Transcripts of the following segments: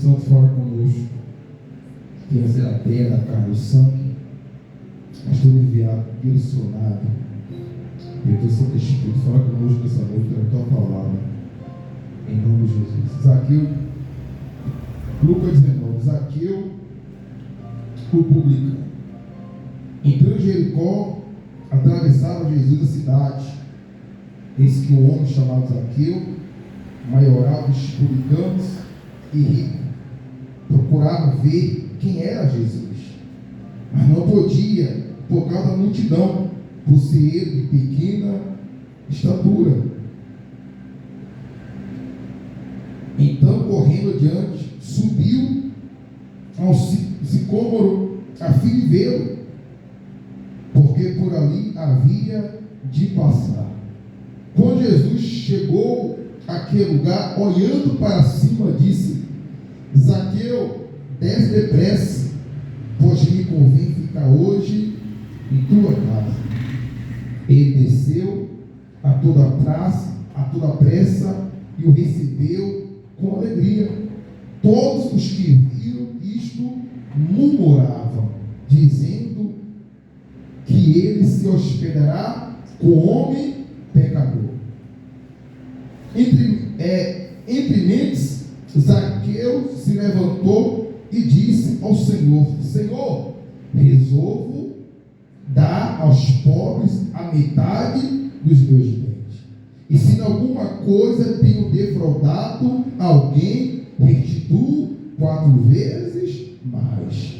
Santo fala conosco, que essa é a terra, a carne e o sangue, mas todo enviado, direcionado, e o teu Santo Espírito fala conosco essa noite pela tua palavra, em nome de Jesus. Zaqueu, Lucas 19, Zaqueu, o publicano, entrou em Jericó, atravessava Jesus a cidade. Eis que um homem chamado Zaqueu, maioral dos publicanos e rico, procurava ver quem era Jesus, mas não podia, por causa da multidão, por ser ele de pequena estatura. Então, correndo adiante, subiu ao sicômoro a fim de vê-lo, porque por ali havia de passar. Quando Jesus chegou àquele lugar, olhando para cima, disse: Zaqueu, desce depressa, pois me convém ficar hoje em tua casa. Ele desceu a toda pressa e o recebeu com alegria. Todos os que viram isto murmuravam, dizendo que ele se hospedará com homem pecador. Entre mentes, Zaqueu se levantou e disse ao Senhor: Senhor, resolvo dar aos pobres a metade dos meus bens. E se em alguma coisa tenho defraudado alguém, restituo 4 vezes mais.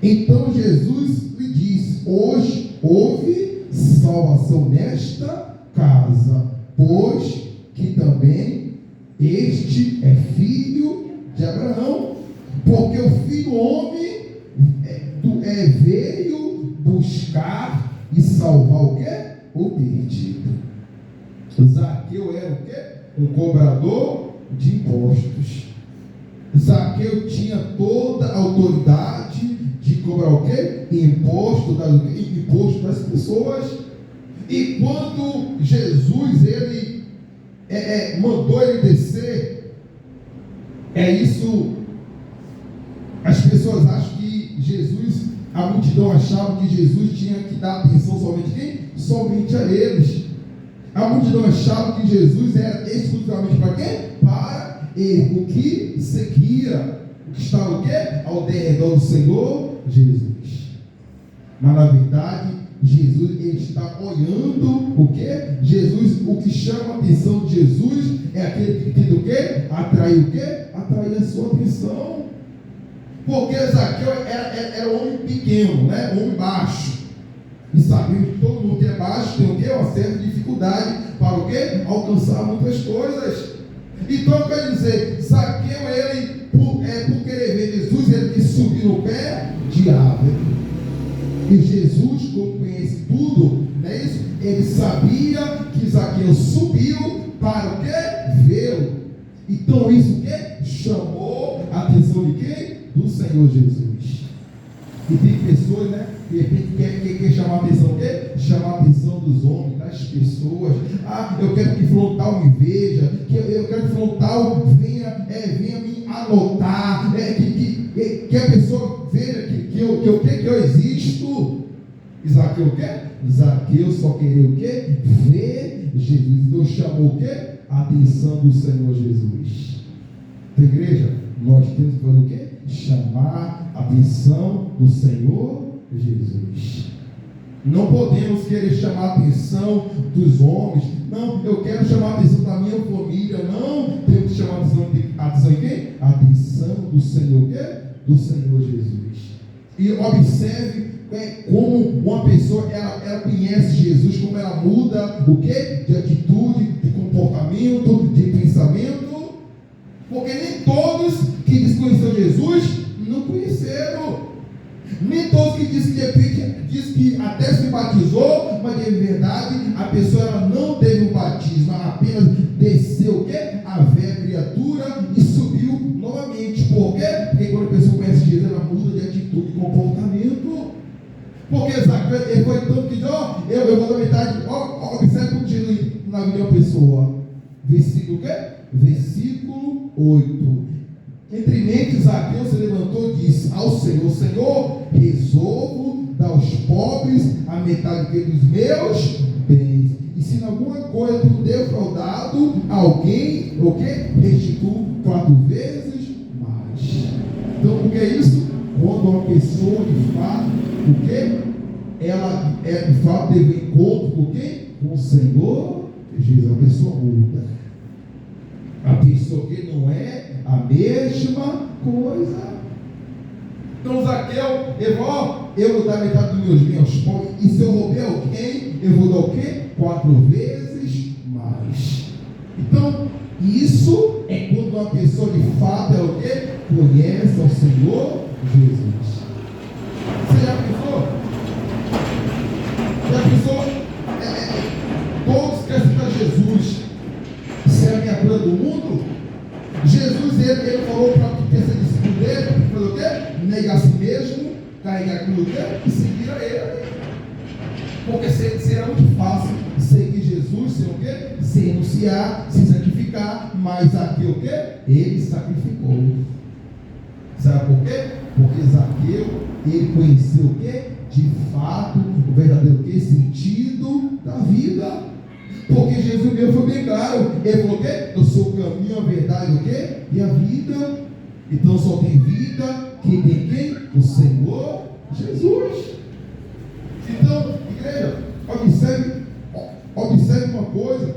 Então Jesus lhe disse: hoje houve salvação nesta casa, pois que também este é filho de Abraão, porque o Filho do Homem veio buscar e salvar o quê? O perdido. Zaqueu era o quê? Um cobrador de impostos. Zaqueu tinha toda a autoridade de cobrar o quê? Imposto das pessoas. E quando Jesus ele mandou ele descer, isso. As pessoas acham que Jesus, a multidão achava que Jesus tinha que dar atenção somente a quem? Somente a eles. A multidão achava que Jesus era exclusivamente para quem? Para o que seguia, o que estava o quê? Ao derredor do Senhor Jesus. Mas na verdade, Jesus ele está olhando o quê? Jesus, o que chama a atenção de Jesus é aquele que tenta o quê? Atrair o quê? Atrair a sua atenção. Porque Zaqueu era um homem pequeno, né? Um homem baixo. E sabemos que todo mundo que é baixo tem o quê? Uma certa dificuldade para o quê? Alcançar muitas coisas. Então quer dizer, Zaqueu, ele, por querer ver Jesus, ele quis subir no pé de árvore. E Jesus, como conhece tudo, não é isso? Ele sabia que Zaqueu subiu para o quê? Vê-lo. Então isso o quê? Chamou a atenção de quem? Do Senhor Jesus. E tem pessoas, né? De repente quer chamar a atenção o quê? Chamar a atenção dos homens, das pessoas. Eu quero que Frontal me veja, eu quero que Frontal venha me anotar, que a pessoa veja que eu existo. E Zaqueu o quê? Zaqueu só queria o quê? Ver Jesus. Deus chamou o quê? A atenção do Senhor Jesus. Da igreja, nós temos que fazer o quê? Chamar a atenção do Senhor Jesus. Não podemos querer chamar a atenção dos homens. Não, eu quero chamar a atenção da minha família. Não, temos que chamar a atenção de quem? A atenção do Senhor, quê? Do Senhor Jesus. E observe como uma pessoa ela conhece Jesus, como ela muda o quê? De atitude, de comportamento, de pensamento. Porque nem todos que desconheceram Jesus não conheceram. Nem todos que dizem que de repente diz que até se batizou, mas de verdade a pessoa ela não teve um batismo, ela apenas desceu o quê? A velha criatura e subiu novamente. Por quê? Porque quando a pessoa conhece Jesus, ela muda de atitude e comportamento. Porque Zaqueu, ele foi tanto que diz, eu vou dar metade, observe como Jesus na vida de uma pessoa. Versículo o quê? Versículo 8. Entre mentes, Zaqueu se levantou e disse ao Senhor: Senhor, resolvo dar aos pobres a metade dos meus bens. E se em alguma coisa tu defraudado alguém, o que? Restituo 4 vezes mais. Então, o que é isso? Quando uma pessoa de fato, o que? Ela de fato teve encontro com quem? Com o Senhor Jesus. A pessoa muda. A pessoa que não é a mesma coisa. Então Zaqueu, eu vou dar metade dos meus bens aos pobres. E se eu roubei alguém, eu vou dar o quê? 4 vezes mais. Então, isso é quando uma pessoa de fato é o quê? Conhece ao Senhor Jesus. Você já pensou? Todos querem citar Jesus. Se é a minha cura do mundo, Jesus, ele falou para quem quer ser discípulo dele, para fazer o quê? Negar a si mesmo, carregar a cruz dele e seguir a ele. Porque será muito fácil seguir Jesus, sem o quê? Se renunciar, se sacrificar, mas aqui o quê? Ele sacrificou. Sabe por quê? Porque Zaqueu, ele conheceu o quê? De fato, o verdadeiro quê? Sentido da vida. Porque Jesus mesmo foi bem claro. Ele falou o quê? Eu sou o caminho, a verdade, o quê? E a vida. Então só tem vida quem tem quem? O Senhor Jesus. Então, igreja, observe uma coisa.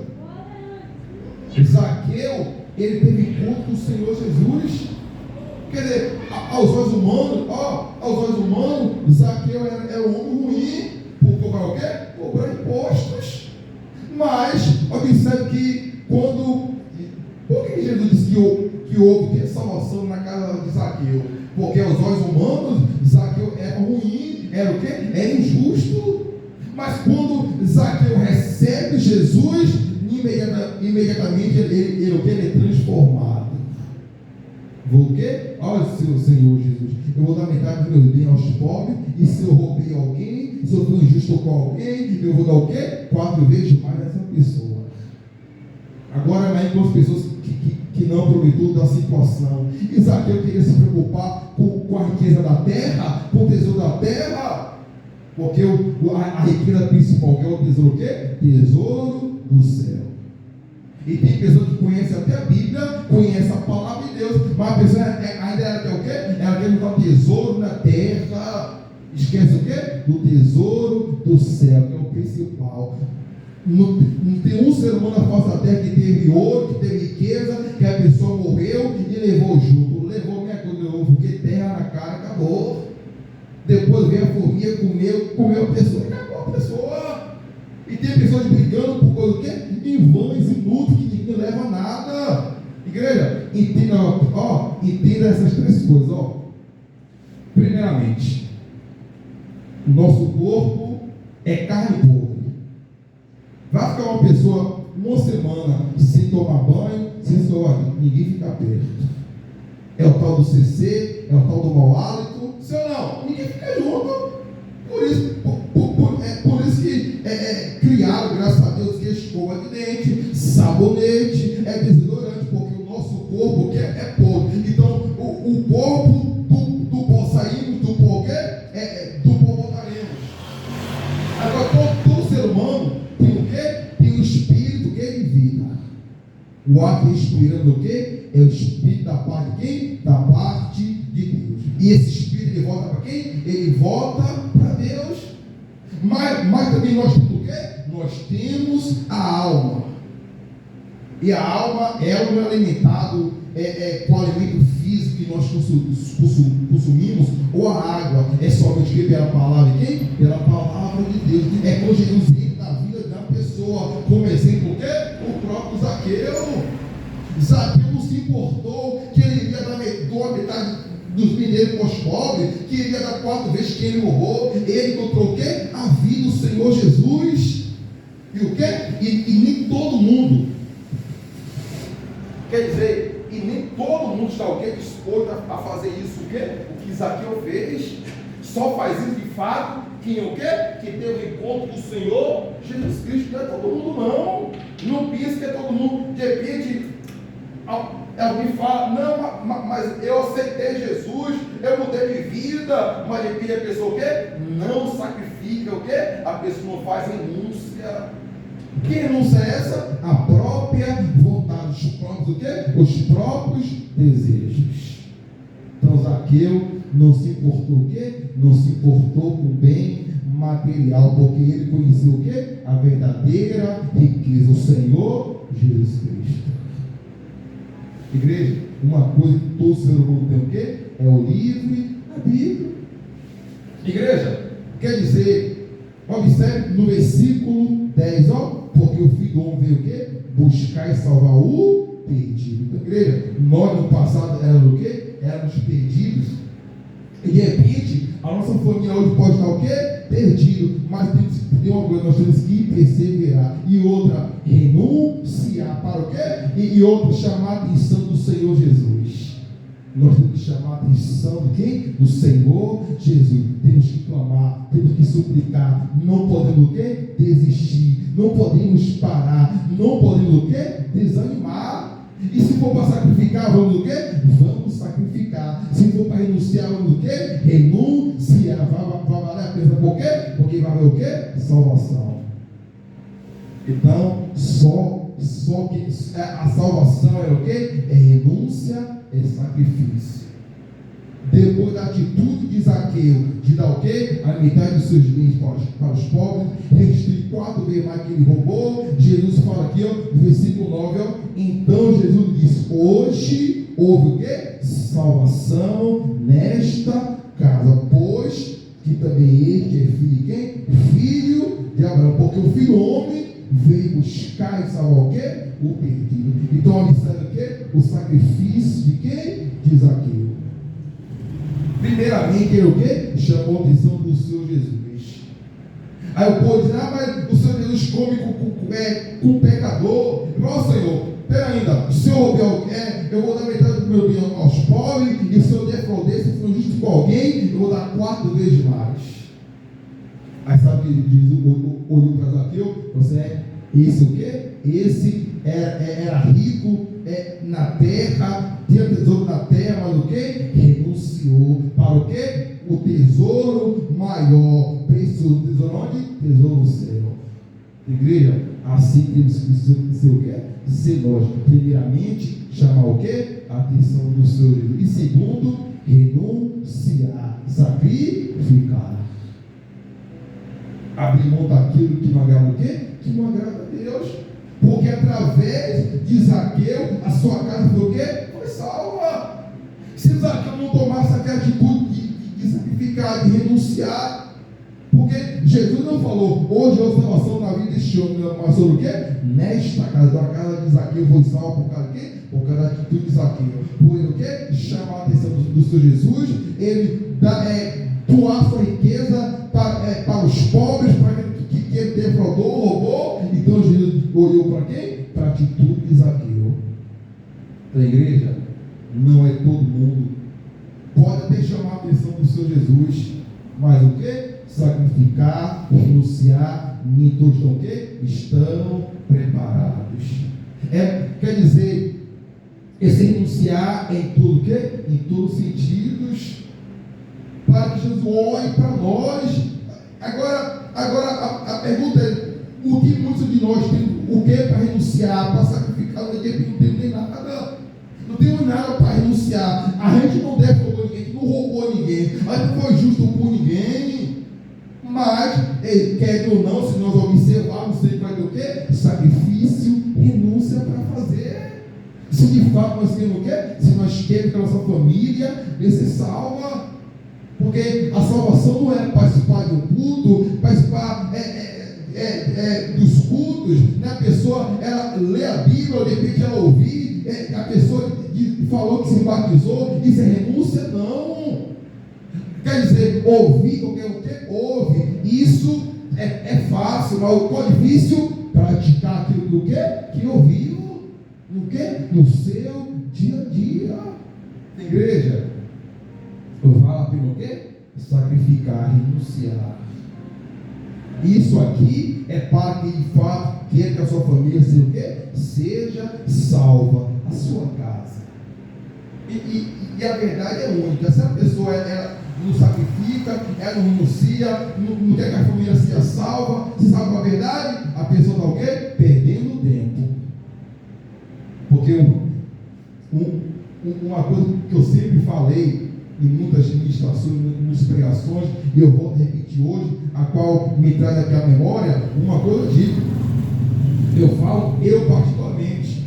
Zaqueu, ele teve encontro com o Senhor Jesus. Quer dizer, aos olhos humanos, Zaqueu era um homem ruim, por cobrar o quê? Cobrar impostos. Mas, observe que por que Jesus disse que houve salvação na casa de Zaqueu? Porque aos olhos humanos, Zaqueu era ruim, era o quê? Era injusto. Mas quando Zaqueu recebe Jesus, imediatamente ele é transformado. Vou o quê? Olha, Senhor Jesus, eu vou dar metade dos meus bens aos pobres, e se eu roubei alguém, se eu fui injusto com alguém, eu vou dar o quê? 4 vezes mais a essa pessoa. Agora vai com as pessoas que não aproveitou da situação. E Zaqueu queria se preocupar com a riqueza da terra, com o tesouro da terra, porque a riqueza principal, que é o tesouro o quê? Tesouro do céu. E tem pessoas que conhecem até a Bíblia, conhecem a palavra de Deus, mas a pessoa ainda ela quer o quê? Ela quer botar o tesouro na terra. Esquece o quê? Do tesouro do céu, que é o principal. Não tem um ser humano na face da terra que teve ouro, que teve riqueza, que a pessoa morreu e levou junto. Levou minha coisa de novo, porque terra na cara, acabou. Depois veio a formiga, comeu a pessoa, e acabou a pessoa. E tem pessoas brigando por coisa o quê? Em vãs, inúteis, que ninguém leva nada. Igreja, entenda essas 3 coisas. Primeiramente, nosso corpo é carne podre. Vai ficar uma pessoa uma semana sem tomar banho, sem escovar, ninguém fica perto. É o tal do CC, é o tal do mau hálito. Se ou não, ninguém fica junto. Por isso que criaram, graças a Deus, que escova de dente, sabonete, desodorante, porque o nosso corpo é podre. Então, o corpo do pó saímos, do pó do pó voltaremos. Agora, todo ser humano tem o quê? Tem o espírito que de vida. O ar respirando o quê? É o espírito da parte de quem? Da parte de Deus. E esse espírito, ele volta para quem? Ele volta para Deus. Mas também nós temos o quê? Nós temos a alma. E a alma não é alimentado com o alimento físico que nós consumimos, ou a água. É somente pela palavra de quem? Pela palavra de Deus. É quando Jesus entra na vida da pessoa. Como exemplo o quê? O próprio Zaqueu. Zaqueu não se importou que ele iria dar metade dos mineiros para os pobres, que iria dar 4 vezes que ele roubou. Ele encontrou o quê? A vida do Senhor Jesus. E o quê? E nem todo mundo, quer dizer, e nem todo mundo está o quê? Disposto a fazer isso, o quê? O que Zaqueu fez. Só faz isso de fato quem o quê? Que teve o encontro do Senhor Jesus Cristo. Não é todo mundo não. Não pensa que é todo mundo. De repente, É alguém fala, não, mas eu aceitei Jesus, eu mudei de vida, mas ele pede a pessoa o quê? Não sacrifica o quê? A pessoa não faz renúncia. Que renúncia é essa? A própria vontade, os próprios o quê? Os próprios desejos. Então Zaqueu não se importou o quê? Não se importou com o bem material, porque ele conheceu o quê? A verdadeira riqueza, o Senhor Jesus Cristo. Igreja, uma coisa que todo ser humano tem o quê? É o livre arbítrio. Igreja, quer dizer, observe no versículo 10, porque o Filho do Homem veio o quê? Buscar e salvar o perdido. Então, igreja, nós no passado éramos o quê? Éramos perdidos. E de repente, a nossa família hoje pode estar o quê? Perdido. Mas tem uma coisa, nós temos que perseverar. E outra, renunciar para o quê? E outra, chamar a atenção do Senhor Jesus. Nós temos que chamar a atenção de quem? Do Senhor Jesus. Temos que clamar, temos que suplicar. Não podemos o quê? Desistir. Não podemos parar. Não podemos o quê? Desanimar. E se for para sacrificar, vamos o quê? Vamos sacrificar. Se for para renunciar, vamos o quê? Renunciar. Vai valer a pena. Por quê? Porque vai haver o quê? Salvação. Então, só que a salvação é o quê? É renúncia, é sacrifício. Depois da atitude de Zaqueu, de dar o quê? A metade dos seus bens para os pobres, restituir 4 vezes mais que ele roubou. Jesus fala aqui, no versículo 9, então Jesus disse, hoje houve o quê? Salvação nesta casa, pois que também este é filho de quem? Filho de Abraão, porque o Filho do Homem veio buscar e salvar o quê? O perdido. Então observe o quê? O sacrifício de quem? De Zaqueu. Primeiramente, ele o quê? Chamou a atenção do Senhor Jesus. Aí o povo diz, mas o Senhor Jesus come com pecador. Ó Senhor, pera ainda, o Senhor eu vou dar metade do meu bem aos pobres, e se eu defraudei, se for justo com alguém, eu vou dar 4 vezes mais. Aí sabe o que Jesus olhou para Zaqueu? Esse o quê? Esse era rico na terra, tinha tesouro na terra, mas o quê? Renunciou para o quê? O tesouro maior, precioso. Tesouro onde? Tesouro no céu. Igreja, assim temos que ser o quê? Ser nós. Primeiramente, chamar o quê? A atenção do Senhor. E segundo, renunciar, sacrificar. Abrir mão daquilo que não agrada o quê? Que não agrada a Deus. Porque através de Zaqueu, a sua casa foi o quê? Foi salva. Se Zaqueu não tomasse aquela atitude de sacrificar, de renunciar, porque Jesus não falou, hoje é a salvação na vida deste homem, mas sobre o quê? Nesta casa, a casa de Zaqueu foi salva por causa de quê? Por causa da atitude de Zaqueu. Por ele o quê? Chamar a atenção do Senhor Jesus, ele doar sua riqueza para os pobres, para que ele defraudou, roubou. Então Jesus olhou para quem? Para a atitude de Zaqueu. Da igreja, não é todo mundo. Pode até chamar a atenção do Senhor Jesus, mas o quê? Sacrificar, renunciar, nem todos estão o quê? Estão preparados. Quer dizer, esse renunciar em tudo o quê? Em todos os sentidos, para que Jesus olhe para nós. Agora a pergunta é, o que muitos de nós têm o que para renunciar, para sacrificar? Não tem nada. Não temos nada para renunciar. A gente não defraudou ninguém, a gente não roubou ninguém, a gente não foi justo por ninguém. Mas, quer ou não, se nós observarmos, sempre vai ter o quê? Sacrifício, renúncia para fazer. Se de fato nós queremos o quê? Se nós queremos que a nossa família ser salva. Porque a salvação não é participar de um culto, participar dos cultos, né? A pessoa ela lê a Bíblia, de repente ela ouvir, a pessoa falou que se batizou, isso é renúncia? Não. Quer dizer, ouvir, o que ouve, isso é fácil, mas o qual é difícil? Praticar aquilo do que ouviu, no seu dia a dia. Igreja, vale a pena o quê? Sacrificar, renunciar. Isso aqui é para que de fato queira que a sua família seja o quê? Seja salva, a sua casa. E a verdade é única. Se a pessoa ela não sacrifica, ela não renuncia, não quer que a família seja salva, se sabe a verdade, a pessoa está o quê? Perdendo tempo. Porque uma coisa que eu sempre falei em muitas ministrações, em muitas pregações, e eu vou repetir hoje, a qual me traz aqui a memória, uma coisa eu digo, eu falo, eu particularmente,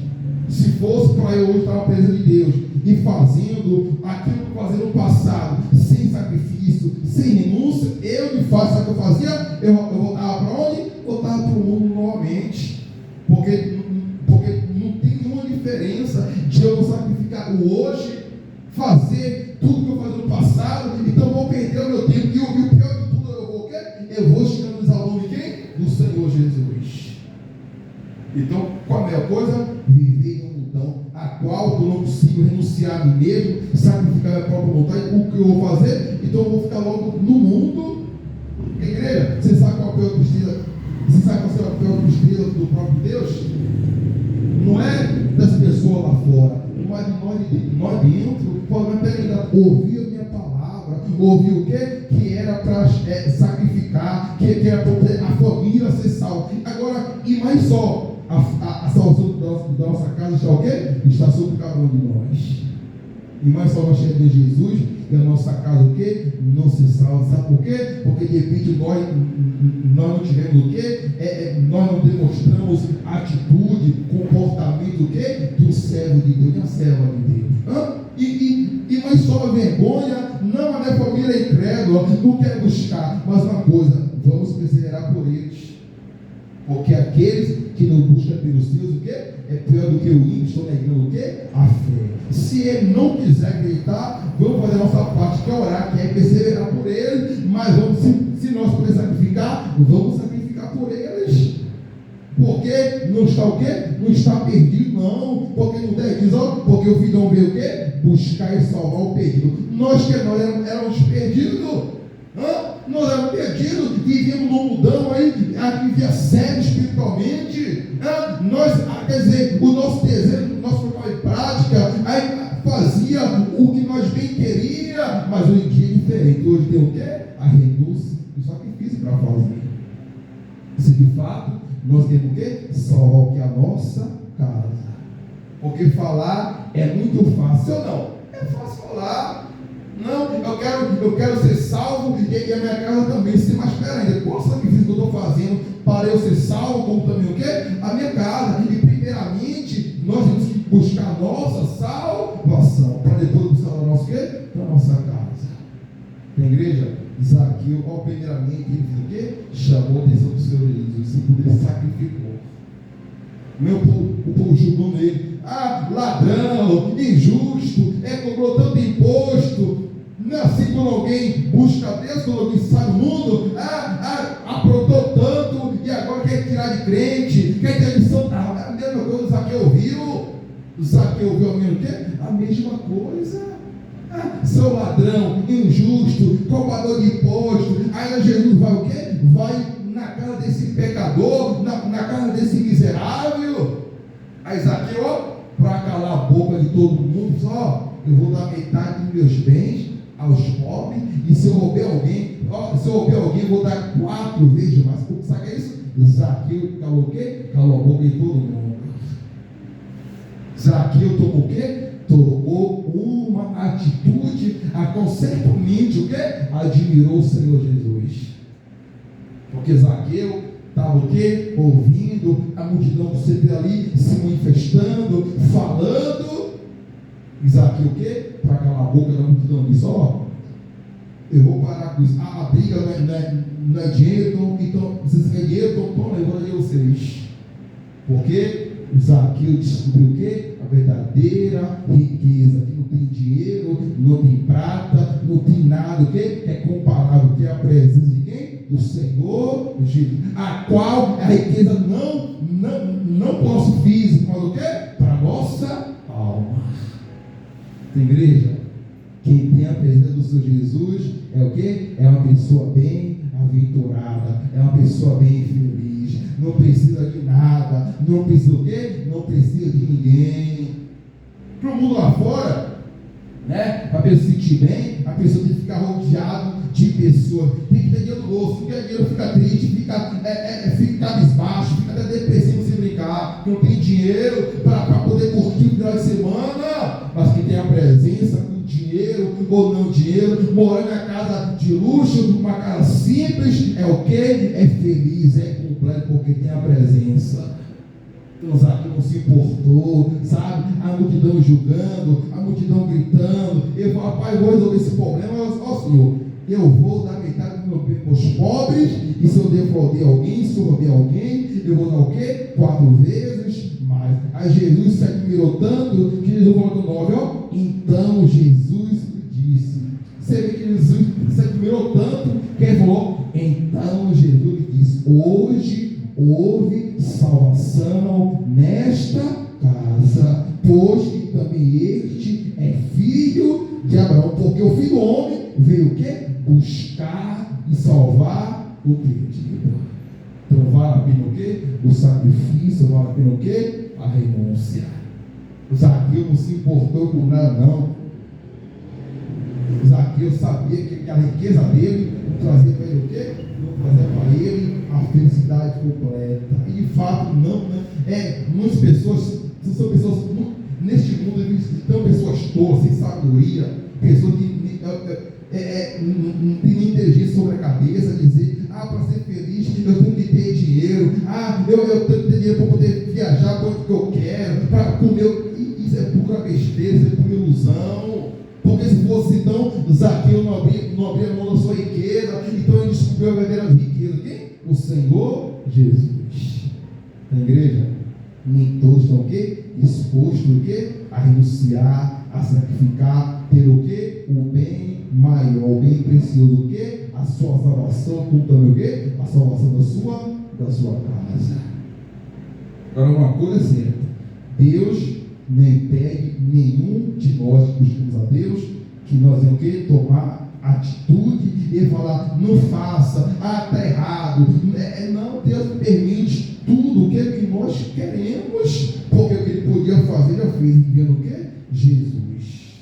se fosse para eu hoje estar na presença de Deus e fazendo aquilo que eu fazia no passado, sem sacrifício, sem renúncia, eu de fato, sabe o que eu fazia? Eu voltava para onde? Voltava para o mundo novamente, porque não tem nenhuma diferença de eu não sacrificar o hoje, fazer tudo que eu fazia no passado, então eu vou perder o meu tempo, e o pior de tudo, eu vou o quê? Eu vou escandalizar o nome de quem? Do Senhor Jesus. Então, qual é a melhor coisa? Viver em um mundão, a qual eu não consigo renunciar a mim mesmo, sacrificar a minha própria vontade, o que eu vou fazer? Então eu vou ficar logo no mundo. Igreja, você sabe qual é o pior tristeza? Você sabe qual é o pior tristeza do próprio Deus? Não é das pessoas lá fora, mas de nós dentro. Mas peraí, ouvir a minha palavra, ouvir o quê? Que era para sacrificar, que era para a família ser salva. Agora, e mais só, a salvação da nossa casa está o quê? Está sobre cada um de nós. E mais só nós chegamos em Jesus, e a nossa casa o quê? Não se salva. Sabe por quê? Porque de repente nós não tivemos o quê? Nós não demonstramos atitude, comportamento o quê? De um servo de Deus, de uma serva de Deus. E mais só a vergonha, não a minha família é incrédula, não quer buscar, mas uma coisa, vamos perseverar por eles. Porque aqueles que não buscam pelos seus, o quê? É pior do que o ímpio, estão negando o quê? A fé. Se ele não quiser acreditar, vamos fazer a nossa parte, que é orar, que é perseverar por eles, mas vamos, se nós pudermos sacrificar, vamos sacrificar por eles. Porque não está o quê? Não está perdido, não. Porque não tem, diz, ó, porque o filho veio o quê? Buscar e salvar o perdido. Nós éramos perdidos. Nós éramos perdidos, vivíamos no mundão aí, vivia sério espiritualmente. Quer dizer, o nosso desejo, o nosso trabalho em prática, aí fazia o que nós bem queríamos, mas hoje em dia é diferente. Hoje tem o quê? A renúncia e o sacrifício para fazer. Se de fato nós temos o quê? Salvar o que? A nossa casa. Porque falar é muito fácil, ou não? É fácil falar. Não, eu quero ser salvo e a minha casa também. Sim, mas espera ainda, qual sacrifício que eu estou fazendo para eu ser salvo, como também o quê? A minha casa. E primeiramente, nós temos que buscar a nossa salvação, para depois buscar a nossa o quê? Para a nossa casa. Tem igreja? Zaqueu, primeiramente, ele fez o quê? Chamou a atenção do Senhor Jesus, se puder sacrificou. O povo julgou nele. Ladrão, injusto, cobrou tanto imposto. Não é assim quando alguém busca a Deus, quando alguém sai do mundo, aprontou tanto e agora quer tirar de crente, quer ter lição. A mesma coisa o Zaqueu viu. O Zaqueu viu a mesma coisa. Seu ladrão, injusto, cobrador de imposto. Aí Jesus vai o quê? Vai na casa desse pecador, na casa desse miserável. Aí Zaqueu, para calar a boca de todo mundo, eu vou dar metade dos meus bens aos pobres, e se eu roubar alguém, eu vou dar 4 vezes mais. Sabe o que é isso? Zaqueu calou o quê? Calou a boca de todo mundo. Zaqueu tomou o quê? Tomou uma atitude a qual certamente o quê? Admirou o Senhor Jesus. Porque Zaqueu estava o quê? Ouvindo a multidão do sempre ali se manifestando, falando. E Zaqueu o quê? Para calar a boca da multidão disse, eu vou parar com isso. A briga não é dinheiro, então vocês querem dinheiro, então toma, eu vou dar vocês. Porque Zaqueu descobriu o quê? A verdadeira riqueza, que não tem dinheiro, não tem prata, não tem nada, o quê? É comparável, que é a presença de quem? Do Senhor Jesus, a qual a riqueza não para o nosso físico, mas o quê? Para a nossa alma. Tem igreja? Quem tem a presença do Senhor Jesus é o quê? É uma pessoa bem aventurada, é uma pessoa bem feliz, não precisa de nada, não precisa o quê? Não precisa de ninguém. Para o mundo lá fora, né? Para a pessoa se sentir bem, a pessoa tem que ficar rodeado de pessoas, tem que ter dinheiro no bolso, porque dinheiro fica triste, fica cabisbaixo, fica até depressivo se brincar, não tem dinheiro para poder curtir o final de semana, mas que tem a presença, com dinheiro ou não dinheiro, morando em casa de luxo, uma casa simples, é o que? É feliz, é completo, porque tem a presença. Então Zaqueu não se importou, sabe? A multidão julgando, a multidão gritando. Ele falou: rapaz, eu vou resolver esse problema. Ó Senhor, eu vou dar metade do meu bem para os pobres, e se eu defraudei alguém, se eu roubei alguém, eu vou dar o quê? 4 vezes mais. Aí Jesus se admirou tanto que Jesus falou no 9, ó. Então Jesus disse. Você vê que Jesus se admirou tanto que ele falou: então Jesus disse: hoje houve salvação nesta casa, pois que também este é filho de Abraão, porque o Filho do Homem veio o quê? Buscar e salvar o perdido. Então vale a pena o quê? O sacrifício, vale a pena o quê? A renúncia. Zaqueu não se importou com nada, não. Zaqueu sabia que aquela riqueza dele não trazia para ele o quê? Não trazia para ele a felicidade completa. E de fato, não, né? Muitas pessoas, são pessoas, neste mundo, estão pessoas tolas, sem sabedoria, pessoas que não tem nem inteligência sobre a cabeça, dizer: para ser feliz eu tenho que ter dinheiro, eu tenho que ter dinheiro para poder viajar para onde que eu quero, para comer. Isso é pura besteira, isso é pura ilusão. Porque se fosse então, Zaqueu não abria mão da sua riqueza, então ele descobriu a verdadeira riqueza. Quem? O Senhor Jesus. Na igreja, nem todos estão o quê? Dispostos o quê? A renunciar, a sacrificar, ter o quê? O bem maior, o bem precioso, o quê? A sua salvação, como também o quê? A salvação da sua casa. Agora, uma coisa é certa: Deus não impede nenhum de nós que buscamos a Deus, que nós temos que tomar atitude e falar: não faça, está errado. Não, Deus permite tudo o que nós queremos, porque o que Ele podia fazer, já fez, enviando o que? Jesus.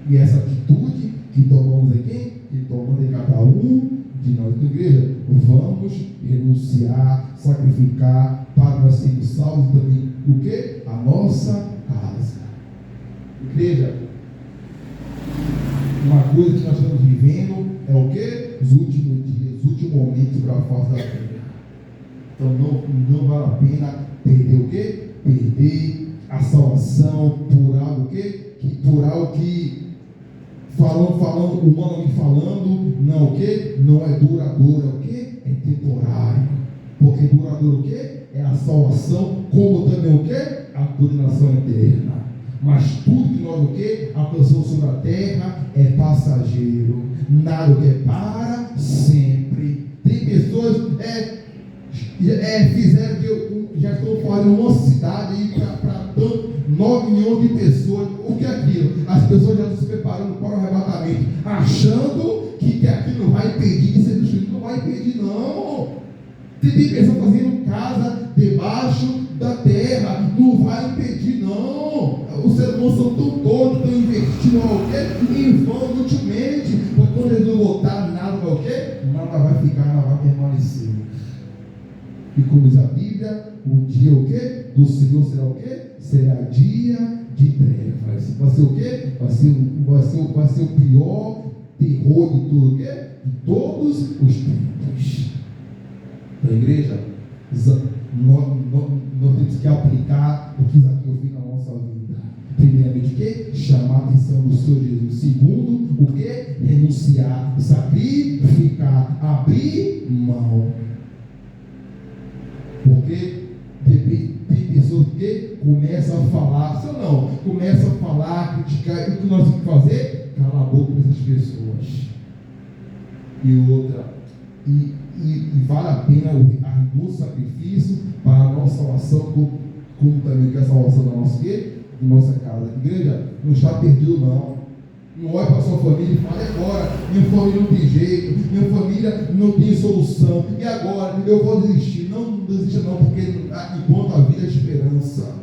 E essa atitude que tomamos aqui, que tomamos em cada um de nós da igreja, vamos renunciar, sacrificar para nós sermos salvos também. O que? A nossa casa. Igreja, uma coisa que nós estamos vivendo é o que? Os últimos dias, os últimos momentos para a face da terra. Então não vale a pena perder o que? Perder a salvação por algo por algo que falando, humanamente falando, não o que? Não é duradouro, é o que? É temporário. Porque duradouro o que? É a salvação, como também o que? A condenação eterna. Mas tudo que nós o que? Alcançamos sobre a terra é passageiro. Nada que é para sempre. Tem pessoas fizeram que já estão fazendo uma cidade aí para 9 milhões de pessoas. O que é aquilo? As pessoas já estão se preparando para o arrebatamento, achando que aquilo não vai impedir de ser destruído. Não vai impedir, não. Tem pessoas fazendo casa debaixo da terra, não vai impedir, não. Os seres humanos são tão todos, estão investindo em vão, inutilmente, porque quando eles não voltarem, nada vai o quê? Nada vai ficar, nada vai permanecer. E como diz a Bíblia, o dia o quê? Do Senhor será o quê? Será dia de trevas. Vai ser o quê? Vai ser o pior terror de tudo o quê? De todos os tempos. Da igreja, nós temos que aplicar o que Zaqueu fez na nossa vida. Primeiramente, o que? Chamar a atenção do Senhor Jesus. Segundo, o que? Renunciar, sacrificar, abrir mão. Porque tem pessoas que começam a falar, se ou não, começam a falar, criticar, e o que nós temos que fazer? Calar a boca dessas pessoas. E outra, e vale a pena a renúncia, sacrifício para a nossa salvação, como também que é a salvação da nossa, de nossa casa. A igreja não está perdido, não. Não olhe para a sua família e fale: agora, minha família não tem jeito, minha família não tem solução, e agora eu vou desistir. Não desista não, porque enquanto a vida é esperança.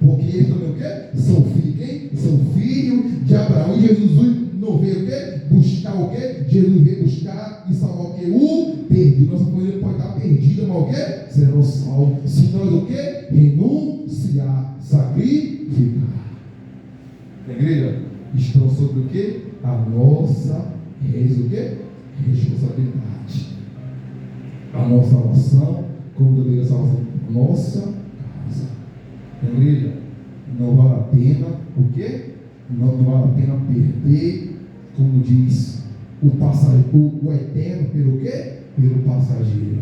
Porque eles também o quê? São filhos de quem? São filhos de Abraão. Então Jesus não veio o quê? Buscar o quê? Jesus veio buscar e salvar o quê? O perdido. Nossa família pode estar perdida, mas o quê? Serão salvos. Se nós o quê? Renunciar, sacrificar. A igreja estão sobre o quê? A nossa o quê? Responsabilidade. A nossa salvação, como também a salvação da nossa casa. A igreja, não vale a pena o quê? Não vale a pena perder, como diz o passageiro, o eterno pelo quê? Pelo passageiro.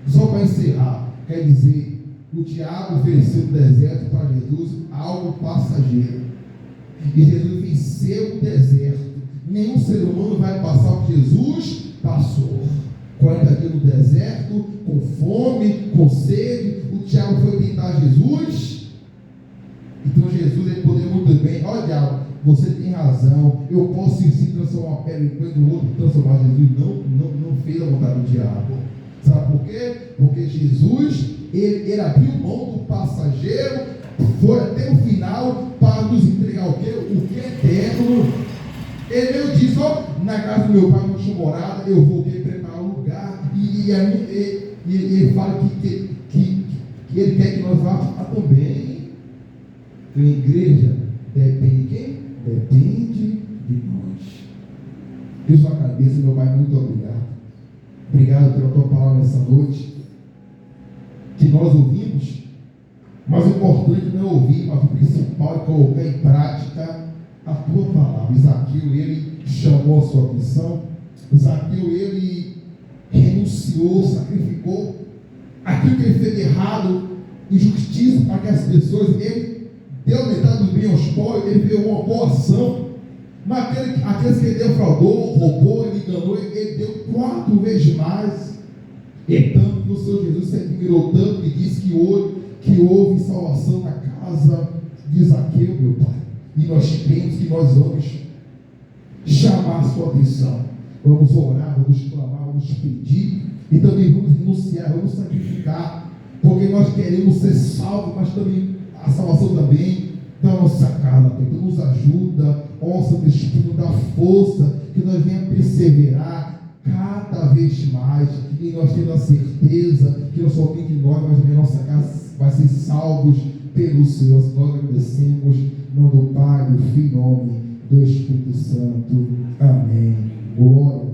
Só para encerrar, quer dizer, o diabo ofereceu no deserto para Jesus algo passageiro. E Jesus venceu o deserto. Nenhum ser humano vai passar o que Jesus passou. 40 dias no deserto, com fome, com sede. O diabo foi tentar Jesus. Então Jesus, ele poderia muito bem: olha, diabo, você tem razão, eu posso sim transformar uma pedra em pão do outro, transformar. Jesus não fez a vontade do diabo. Sabe por quê? Porque Jesus, ele abriu mão do passageiro, foi até o final para nos entregar o que? O que é eterno. Ele disse: ó, na casa do meu pai não tinha morada, eu vou preparar um lugar. E ele fala que ele quer que nós vá também. Então, a igreja depende de quem? Depende de nós. Eu só agradeço, meu pai, muito obrigado. Obrigado pela tua palavra nessa noite, que nós ouvimos, mas o importante não é ouvir, mas o principal é colocar em prática a tua palavra. Zaqueu, ele chamou a sua atenção. Zaqueu, ele renunciou, sacrificou aquilo que ele fez de errado, injustiça, para que as pessoas, ele deu metade do bem aos pobres, ele fez uma boa ação. Mas aqueles que ele defraudou, roubou, ele enganou, ele deu 4 vezes mais. E tanto que o Senhor Jesus se admirou tanto que disse que houve salvação na casa de Zaqueu, meu Pai. E nós cremos que nós vamos chamar a sua atenção. Vamos orar, vamos clamar, vamos pedir. E também vamos renunciar, vamos sacrificar. Porque nós queremos ser salvos, mas também a salvação também da nossa casa. Então nos ajuda, ó Santo Espírito, dá força, que nós venhamos perseverar cada vez mais. E nós temos a certeza que não somente nós, mas também a nossa casa vai ser salvos pelo Senhor. Nós agradecemos em nome do Pai, do Filho, em nome do Espírito Santo. Amém. Glória